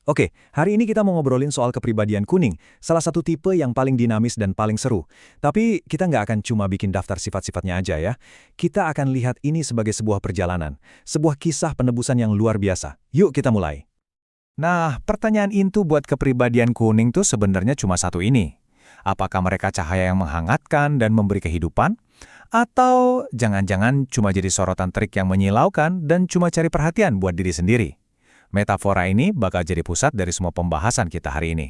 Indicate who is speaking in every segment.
Speaker 1: Oke, hari ini kita mau ngobrolin soal kepribadian kuning, salah satu tipe yang paling dinamis dan paling seru. Tapi kita nggak akan cuma bikin daftar sifat-sifatnya aja ya. Kita akan lihat ini sebagai sebuah perjalanan, sebuah kisah penebusan yang luar biasa. Yuk kita mulai.
Speaker 2: Nah, pertanyaan intu buat kepribadian kuning tuh sebenarnya cuma satu ini. Apakah mereka cahaya yang menghangatkan dan memberi kehidupan? Atau jangan-jangan cuma jadi sorotan trik yang menyilaukan dan cuma cari perhatian buat diri sendiri? Metafora ini bakal jadi pusat dari semua pembahasan kita hari ini.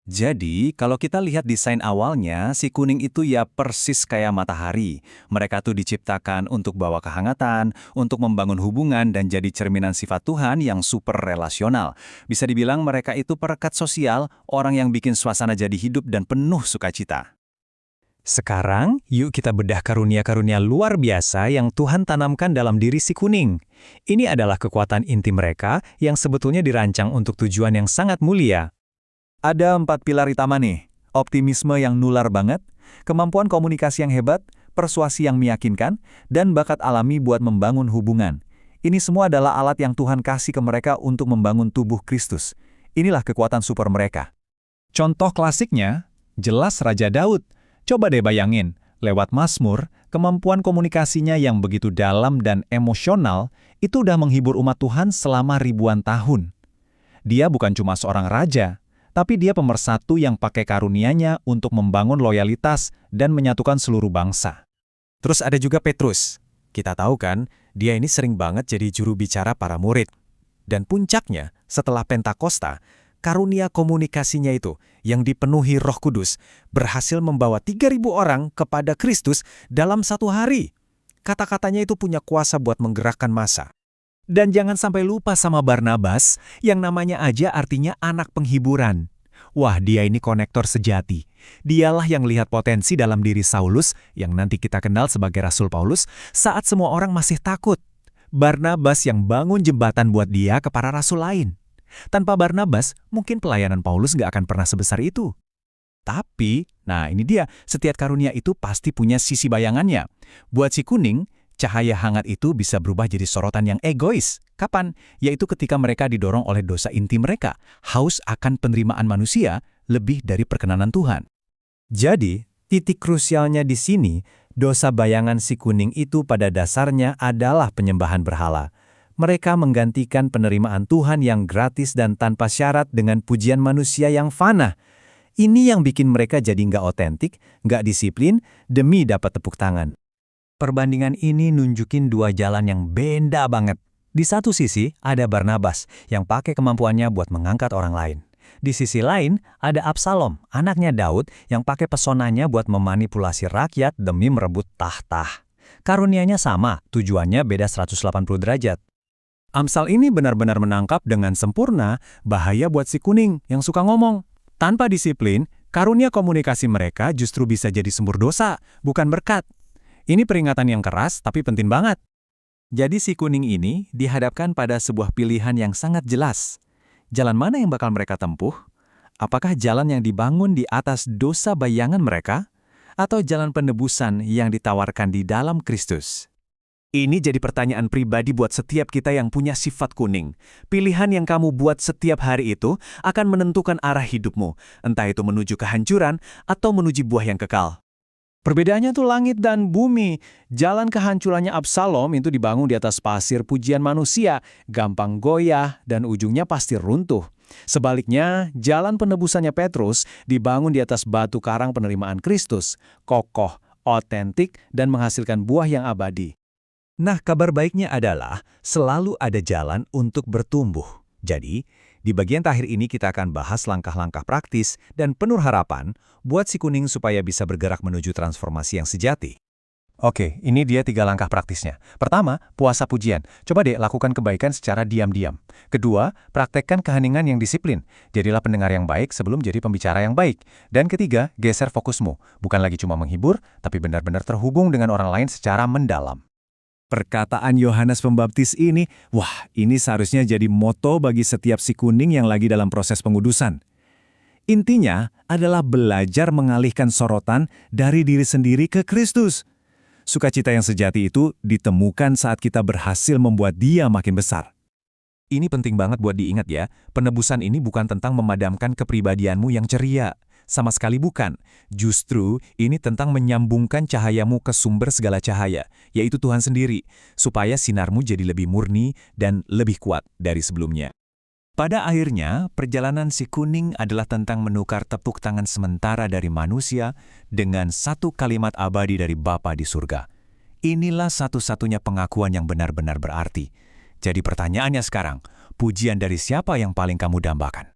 Speaker 1: Jadi, kalau kita lihat desain awalnya, si kuning itu ya persis kayak matahari. Mereka tuh diciptakan untuk bawa kehangatan, untuk membangun hubungan dan jadi cerminan sifat Tuhan yang super relasional. Bisa dibilang mereka itu perekat sosial, orang yang bikin suasana jadi hidup dan penuh sukacita.
Speaker 2: Sekarang, yuk kita bedah karunia-karunia luar biasa yang Tuhan tanamkan dalam diri si kuning. Ini adalah kekuatan inti mereka yang sebetulnya dirancang untuk tujuan yang sangat mulia.
Speaker 1: Ada 4 pilar utama nih. Optimisme yang nular banget, kemampuan komunikasi yang hebat, persuasi yang meyakinkan, dan bakat alami buat membangun hubungan. Ini semua adalah alat yang Tuhan kasih ke mereka untuk membangun tubuh Kristus. Inilah kekuatan super mereka.
Speaker 2: Contoh klasiknya, jelas Raja Daud. Coba deh bayangin, lewat Mazmur, kemampuan komunikasinya yang begitu dalam dan emosional itu udah menghibur umat Tuhan selama ribuan tahun. Dia bukan cuma seorang raja, tapi dia pemersatu yang pakai karunia-Nya untuk membangun loyalitas dan menyatukan seluruh bangsa. Terus ada juga Petrus. Kita tahu kan, dia ini sering banget jadi juru bicara para murid. Dan puncaknya, setelah Pentakosta, karunia komunikasinya itu yang dipenuhi Roh Kudus berhasil membawa 3.000 orang kepada Kristus dalam satu hari. Kata-katanya itu punya kuasa buat menggerakkan massa. Dan jangan sampai lupa sama Barnabas, yang namanya aja artinya anak penghiburan. Wah, dia ini konektor sejati. Dialah yang lihat potensi dalam diri Saulus, yang nanti kita kenal sebagai Rasul Paulus, saat semua orang masih takut. Barnabas yang bangun jembatan buat dia ke para rasul lain. Tanpa Barnabas, mungkin pelayanan Paulus nggak akan pernah sebesar itu. Tapi, nah ini dia, setiap karunia itu pasti punya sisi bayangannya. Buat si kuning, cahaya hangat itu bisa berubah jadi sorotan yang egois. Kapan? Yaitu ketika mereka didorong oleh dosa inti mereka, haus akan penerimaan manusia lebih dari perkenanan Tuhan. Jadi, titik krusialnya di sini, dosa bayangan si kuning itu pada dasarnya adalah penyembahan berhala. Mereka menggantikan penerimaan Tuhan yang gratis dan tanpa syarat dengan pujian manusia yang fana. Ini yang bikin mereka jadi nggak otentik, nggak disiplin, demi dapat tepuk tangan. Perbandingan ini nunjukin dua jalan yang beda banget. Di satu sisi, ada Barnabas yang pakai kemampuannya buat mengangkat orang lain. Di sisi lain, ada Absalom, anaknya Daud, yang pakai pesonanya buat memanipulasi rakyat demi merebut tahta. Karunianya sama, tujuannya beda 180 derajat. Amsal ini benar-benar menangkap dengan sempurna bahaya buat si kuning yang suka ngomong. Tanpa disiplin, karunia komunikasi mereka justru bisa jadi sumber dosa, bukan berkat. Ini peringatan yang keras tapi penting banget. Jadi si kuning ini dihadapkan pada sebuah pilihan yang sangat jelas. Jalan mana yang bakal mereka tempuh? Apakah jalan yang dibangun di atas dosa bayangan mereka? Atau jalan penebusan yang ditawarkan di dalam Kristus? Ini jadi pertanyaan pribadi buat setiap kita yang punya sifat kuning. Pilihan yang kamu buat setiap hari itu akan menentukan arah hidupmu, entah itu menuju kehancuran atau menuju buah yang kekal. Perbedaannya tuh langit dan bumi. Jalan kehancurannya Absalom itu dibangun di atas pasir pujian manusia, gampang goyah dan ujungnya pasti runtuh. Sebaliknya, jalan penebusannya Petrus dibangun di atas batu karang penerimaan Kristus, kokoh, otentik, dan menghasilkan buah yang abadi. Nah, kabar baiknya adalah selalu ada jalan untuk bertumbuh. Jadi, di bagian terakhir ini kita akan bahas langkah-langkah praktis dan penuh harapan buat si kuning supaya bisa bergerak menuju transformasi yang sejati. Oke, ini dia 3 langkah praktisnya. Pertama, puasa pujian. Coba deh lakukan kebaikan secara diam-diam. Kedua, praktekkan keheningan yang disiplin. Jadilah pendengar yang baik sebelum jadi pembicara yang baik. Dan ketiga, geser fokusmu. Bukan lagi cuma menghibur, tapi benar-benar terhubung dengan orang lain secara mendalam. Perkataan Yohanes Pembaptis ini, wah, ini seharusnya jadi moto bagi setiap si kuning yang lagi dalam proses pengudusan. Intinya adalah belajar mengalihkan sorotan dari diri sendiri ke Kristus. Sukacita yang sejati itu ditemukan saat kita berhasil membuat Dia makin besar. Ini penting banget buat diingat ya, penebusan ini bukan tentang memadamkan kepribadianmu yang ceria. Sama sekali bukan. Justru, ini tentang menyambungkan cahayamu ke sumber segala cahaya, yaitu Tuhan sendiri, supaya sinarmu jadi lebih murni dan lebih kuat dari sebelumnya.
Speaker 1: Pada akhirnya, perjalanan si kuning adalah tentang menukar tepuk tangan sementara dari manusia dengan satu kalimat abadi dari Bapa di surga. Inilah satu-satunya pengakuan yang benar-benar berarti. Jadi pertanyaannya sekarang, pujian dari siapa yang paling kamu dambakan?